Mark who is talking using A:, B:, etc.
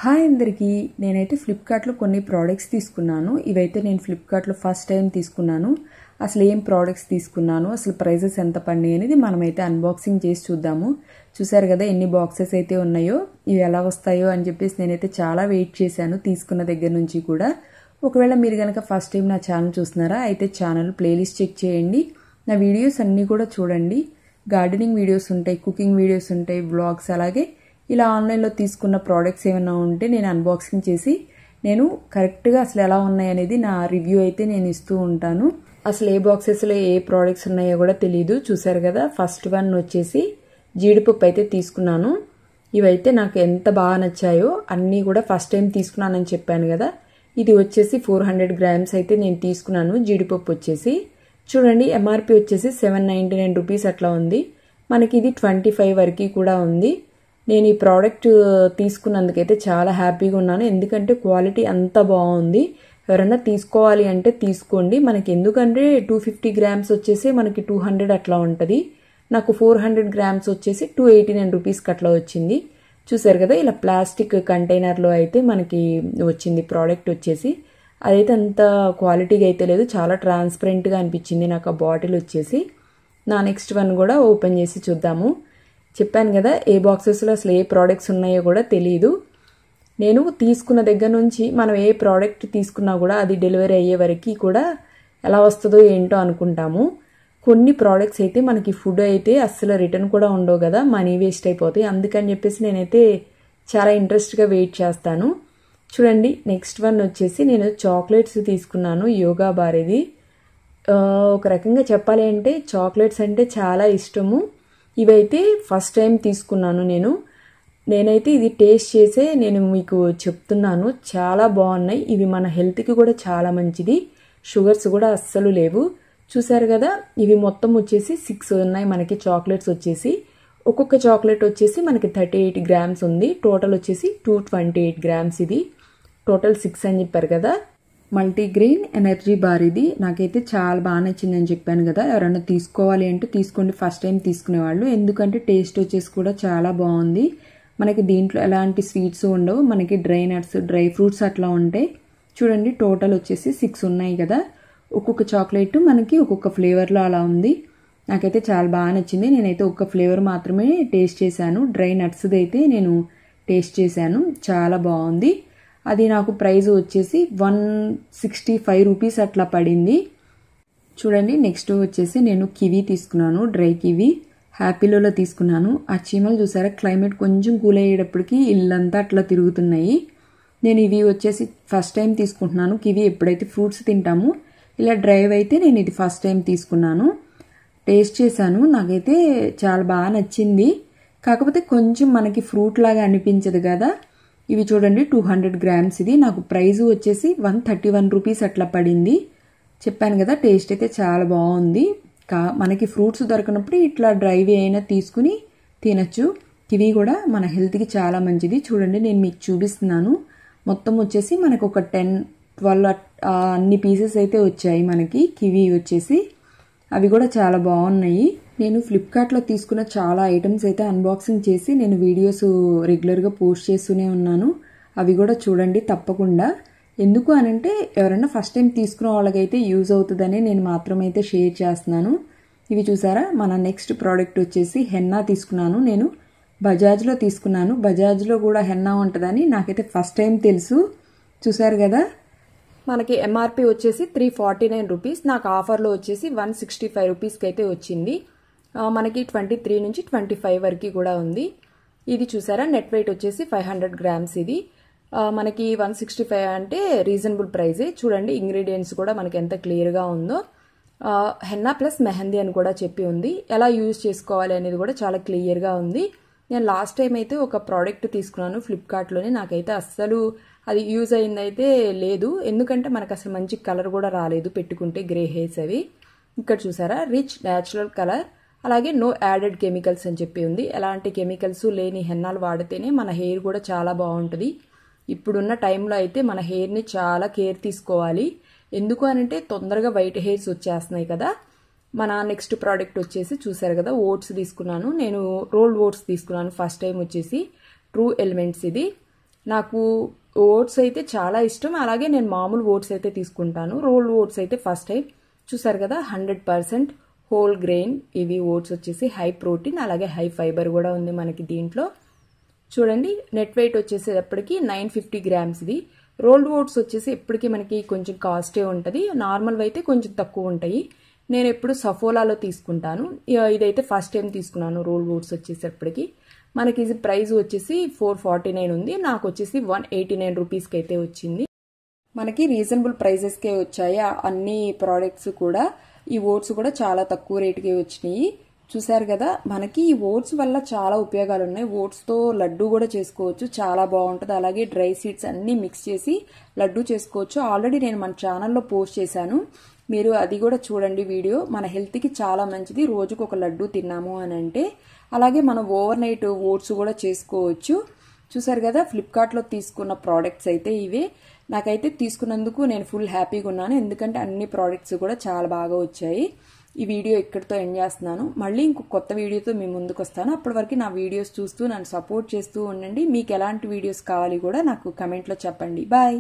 A: Hi అందరికీ నేనైతే ఫ్లిప్కార్ట్లో కొన్ని ప్రోడక్ట్స్ తీసుకున్నాను. ఇవైతే నేను ఫ్లిప్కార్ట్లో ఫస్ట్ టైం తీసుకున్నాను. అసలు ఏం ప్రోడక్ట్స్ తీసుకున్నాను, అసలు ప్రైజెస్ ఎంత పడినాయి అనేది మనమైతే అన్బాక్సింగ్ చేసి చూద్దాము. చూసారు కదా ఎన్ని బాక్సెస్ అయితే ఉన్నాయో, ఇవి ఎలా వస్తాయో అని చెప్పేసి నేనైతే చాలా వెయిట్ చేశాను తీసుకున్న దగ్గర నుంచి కూడా. ఒకవేళ మీరు కనుక ఫస్ట్ టైం నా ఛానల్ చూస్తున్నారా అయితే ఛానల్ ప్లేలిస్ట్ చెక్ చేయండి, నా వీడియోస్ అన్నీ కూడా చూడండి. గార్డెనింగ్ వీడియోస్ ఉంటాయి, కుకింగ్ వీడియోస్ ఉంటాయి, వ్లాగ్స్, అలాగే ఇలా ఆన్లైన్లో తీసుకున్న ప్రోడక్ట్స్ ఏమైనా ఉంటే నేను అన్బాక్సింగ్ చేసి నేను కరెక్ట్గా అసలు ఎలా ఉన్నాయి అనేది నా రివ్యూ అయితే నేను ఇస్తూ ఉంటాను. అసలు ఏ బాక్సెస్లో ఏ ప్రోడక్ట్స్ ఉన్నాయో కూడా తెలియదు. చూసారు కదా ఫస్ట్ వన్ వచ్చేసి జీడిపప్పు అయితే తీసుకున్నాను. ఇవైతే నాకు ఎంత బాగా నచ్చాయో, అన్నీ కూడా ఫస్ట్ టైం తీసుకున్నానని చెప్పాను కదా. ఇది వచ్చేసి 400 గ్రామ్స్ అయితే నేను తీసుకున్నాను. జీడిపప్పు వచ్చేసి చూడండి ఎంఆర్పి వచ్చేసి 799 రూపీస్ అట్లా ఉంది. మనకి ఇది 25 వరకు కూడా ఉంది. నేను ఈ ప్రోడక్ట్ తీసుకున్నందుకైతే చాలా హ్యాపీగా ఉన్నాను, ఎందుకంటే క్వాలిటీ అంత బాగుంది. ఎవరైనా తీసుకోవాలి అంటే తీసుకోండి. మనకి ఎందుకంటే 250 గ్రామ్స్ వచ్చేసి మనకి 200 అట్లా ఉంటుంది. నాకు 400 గ్రామ్స్ వచ్చేసి 289 రూపీస్కి అట్లా వచ్చింది. చూసారు కదా ఇలా ప్లాస్టిక్ కంటైనర్లో అయితే మనకి వచ్చింది ప్రోడక్ట్ వచ్చేసి. అదైతే అంత క్వాలిటీగా అయితే లేదు, చాలా ట్రాన్స్పరెంట్గా అనిపించింది నాకు ఆ బాటిల్ వచ్చేసి. నా నెక్స్ట్ వన్ కూడా ఓపెన్ చేసి చూద్దాము. చెప్పాను కదా ఏ బాక్సెస్లో అసలు ఏ ప్రోడక్ట్స్ ఉన్నాయో కూడా తెలియదు. నేను తీసుకున్న దగ్గర నుంచి మనం ఏ ప్రోడక్ట్ తీసుకున్నా కూడా అది డెలివరీ అయ్యే వరకు కూడా ఎలా వస్తుందో ఏంటో అనుకుంటాము. కొన్ని ప్రోడక్ట్స్ అయితే మనకి ఫుడ్ అయితే అస్సలు రిటర్న్ కూడా ఉండవు కదా, మనీ వేస్ట్ అయిపోతాయి. అందుకని చెప్పేసి నేనైతే చాలా ఇంట్రెస్ట్గా వెయిట్ చేస్తాను. చూడండి నెక్స్ట్ వన్ వచ్చేసి నేను చాక్లెట్స్ తీసుకున్నాను. యోగా బార్ ఇది. ఒక రకంగా చెప్పాలి అంటే చాక్లెట్స్ అంటే చాలా ఇష్టము. ఇవైతే ఫస్ట్ టైం తీసుకున్నాను నేనైతే ఇది టేస్ట్ చేసే నేను మీకు చెప్తున్నాను, చాలా బాగున్నాయి. ఇవి మన హెల్త్కి కూడా చాలా మంచిది, షుగర్స్ కూడా అస్సలు లేవు. చూసారు కదా ఇవి మొత్తం వచ్చేసి 6 ఉన్నాయి మనకి చాక్లెట్స్ వచ్చేసి. ఒక్కొక్క చాక్లెట్ వచ్చేసి మనకి 38 గ్రామ్స్ ఉంది. టోటల్ వచ్చేసి 228 గ్రామ్స్. ఇది టోటల్ 6 అని చెప్పారు కదా. మల్టీగ్రెయిన్ ఎనర్జీ బార్ ఇది. నాకైతే చాలా బాగా నచ్చిందని చెప్పాను కదా. ఎవరైనా తీసుకోవాలి అంటే తీసుకోండి ఫస్ట్ టైం తీసుకునేవాళ్ళు, ఎందుకంటే టేస్ట్ వచ్చేసి కూడా చాలా బాగుంది. మనకి దీంట్లో ఎలాంటి స్వీట్స్ ఉండవు, మనకి డ్రై నట్స్, డ్రై ఫ్రూట్స్ అట్లా ఉంటాయి. చూడండి టోటల్ వచ్చేసి 6 ఉన్నాయి కదా. ఒక్కొక్క చాక్లెట్ మనకి ఒక్కొక్క ఫ్లేవర్లో అలా ఉంది. నాకైతే చాలా బాగా నచ్చింది. నేనైతే ఒక్క ఫ్లేవర్ మాత్రమే టేస్ట్ చేశాను, డ్రై నట్స్ది అయితే నేను టేస్ట్ చేశాను, చాలా బాగుంది. అది నాకు ప్రైస్ వచ్చేసి 165 రూపీస్ అట్లా పడింది. చూడండి నెక్స్ట్ వచ్చేసి నేను కివీ తీసుకున్నాను, డ్రై కివీ. హ్యాపీలోలో తీసుకున్నాను. ఆ చీమలు చూసారా క్లైమేట్ కొంచెం కూల్ అయ్యేటప్పటికి ఇల్లంతా అట్లా తిరుగుతున్నాయి. నేను ఇవి వచ్చేసి ఫస్ట్ టైం తీసుకుంటున్నాను. కివీ ఎప్పుడైతే ఫ్రూట్స్ తింటామో ఇలా డ్రైవ్ అయితే నేను ఇది ఫస్ట్ టైం తీసుకున్నాను. టేస్ట్ చేశాను, నాకైతే చాలా బాగా నచ్చింది. కాకపోతే కొంచెం మనకి ఫ్రూట్ లాగా అనిపించదు కదా. ఇవి చూడండి 200 గ్రామ్స్. ఇది నాకు ప్రైస్ వచ్చేసి 131 రూపీస్ అట్లా పడింది. చెప్పాను కదా టేస్ట్ అయితే చాలా బాగుంది. మనకి ఫ్రూట్స్ దొరకనప్పుడు ఇట్లా డ్రైవి అయినా తీసుకుని తినచ్చు. కివీ కూడా మన హెల్త్కి చాలా మంచిది. చూడండి నేను మీకు చూపిస్తున్నాను. మొత్తం వచ్చేసి మనకు ఒక 10-12 అన్ని పీసెస్ అయితే వచ్చాయి మనకి కివీ వచ్చేసి. అవి కూడా చాలా బాగున్నాయి. నేను ఫ్లిప్కార్ట్లో తీసుకున్న చాలా ఐటమ్స్ అయితే అన్బాక్సింగ్ చేసి నేను వీడియోస్ రెగ్యులర్గా పోస్ట్ చేస్తూనే ఉన్నాను. అవి కూడా చూడండి తప్పకుండా. ఎందుకు అనంటే ఎవరైనా ఫస్ట్ టైం తీసుకున్న వాళ్ళకైతే యూజ్ అవుతుందని నేను మాత్రమైతే షేర్ చేస్తున్నాను. ఇవి చూసారా మన నెక్స్ట్ ప్రోడక్ట్ వచ్చేసి హెన్నా తీసుకున్నాను. నేను బజాజ్లో తీసుకున్నాను. బజాజ్లో కూడా హెన్నా ఉంటుందని నాకైతే ఫస్ట్ టైం తెలుసు. చూసారు కదా మనకి ఎంఆర్పి వచ్చేసి 349 రూపీస్. నాకు ఆఫర్లో వచ్చేసి 165 రూపీస్కి అయితే వచ్చింది. మనకి 23 నుంచి 25 వరకు కూడా ఉంది. ఇది చూసారా నెట్ వెయిట్ వచ్చేసి 500 గ్రామ్స్. ఇది మనకి 165 అంటే రీజనబుల్ ప్రైజే. చూడండి ఇంగ్రీడియంట్స్ కూడా మనకి ఎంత క్లియర్గా ఉందో. హెన్నా ప్లస్ మెహందీ అని కూడా చెప్పి ఉంది. ఎలా యూజ్ చేసుకోవాలి అనేది కూడా చాలా క్లియర్గా ఉంది. నేను లాస్ట్ టైం అయితే ఒక ప్రోడక్ట్ తీసుకున్నాను ఫ్లిప్కార్ట్లోనే, నాకైతే అస్సలు అది యూజ్ అయిందైతే లేదు, ఎందుకంటే మనకు అసలు మంచి కలర్ కూడా రాలేదు పెట్టుకుంటే, గ్రే హెయిర్స్ అవి. ఇక్కడ చూసారా రిచ్ న్యాచురల్ కలర్, అలాగే నో యాడెడ్ కెమికల్స్ అని చెప్పి ఉంది. ఎలాంటి కెమికల్స్ లేని హెన్నాలు వాడితేనే మన హెయిర్ కూడా చాలా బాగుంటుంది. ఇప్పుడున్న టైంలో అయితే మన హెయిర్ని చాలా కేర్ తీసుకోవాలి. ఎందుకు అనంటే తొందరగా వైట్ హెయిర్స్ వచ్చేస్తున్నాయి కదా. మన నెక్స్ట్ ప్రోడక్ట్ వచ్చేసి చూసారు కదా ఓట్స్ తీసుకున్నాను. నేను రోల్డ్ ఓట్స్ తీసుకున్నాను ఫస్ట్ టైం వచ్చేసి ట్రూ ఎలిమెంట్స్. ఇది నాకు ఓట్స్ అయితే చాలా ఇష్టం. అలాగే నేను మామూలు ఓట్స్ అయితే తీసుకుంటాను. రోల్డ్ ఓట్స్ అయితే ఫస్ట్ టైం చూసారు కదా, 100% హోల్ గ్రెయిన్ ఇవి ఓట్స్ వచ్చేసి హై ప్రోటీన్ అలాగే హై ఫైబర్ కూడా ఉంది మనకి దీంట్లో. చూడండి నెట్ వెయిట్ వచ్చేసేటప్పటికి 950 గ్రామ్స్ ఇది. రోల్డ్ ఓట్స్ వచ్చేసి ఎప్పటికీ మనకి కొంచెం కాస్టే ఉంటుంది, నార్మల్ అయితే కొంచెం తక్కువ ఉంటాయి. నేను ఎప్పుడు సఫోలాలో తీసుకుంటాను. ఇదైతే ఫస్ట్ టైం తీసుకున్నాను. రోల్డ్ ఓట్స్ వచ్చేసేపటికి మనకి ఇది ప్రైస్ వచ్చేసి 449 ఉంది. నాకు వచ్చేసి 189 రూపీస్కి అయితే వచ్చింది. మనకి రీజనబుల్ ప్రైజెస్కే వచ్చాయి అన్ని ప్రోడక్ట్స్ కూడా. ఈ ఓట్స్ కూడా చాలా తక్కువ రేటుకే వచ్చినాయి. చూసారు కదా, మనకి ఈ ఓట్స్ వల్ల చాలా ఉపయోగాలు ఉన్నాయి. ఓట్స్తో లడ్డు కూడా చేసుకోవచ్చు, చాలా బాగుంటుంది. అలాగే డ్రై సీడ్స్ అన్నీ మిక్స్ చేసి లడ్డు చేసుకోవచ్చు. ఆల్రెడీ నేను మన ఛానల్లో పోస్ట్ చేశాను, మీరు అది కూడా చూడండి వీడియో. మన హెల్త్కి చాలా మంచిది రోజుకు ఒక లడ్డు తిన్నాము అని అంటే. అలాగే మనం ఓవర్ నైట్ ఓట్స్ కూడా చేసుకోవచ్చు. చూసారు కదా, ఫ్లిప్కార్ట్లో తీసుకున్న ప్రోడక్ట్స్ అయితే ఇవే. నాకైతే తీసుకున్నందుకు నేను ఫుల్ హ్యాపీగా ఉన్నాను, ఎందుకంటే అన్ని ప్రోడక్ట్స్ కూడా చాలా బాగా వచ్చాయి. ఈ వీడియో ఇక్కడితో ఎండ్ చేస్తున్నాను. మళ్ళీ ఇంకో కొత్త వీడియోతో మీ ముందుకు వస్తాను. అప్పటి వరకు నా వీడియోస్ చూస్తూ నన్ను సపోర్ట్ చేస్తూ ఉండండి. మీకు ఎలాంటి వీడియోస్ కావాలి కూడా నాకు కమెంట్లో చెప్పండి. బాయ్.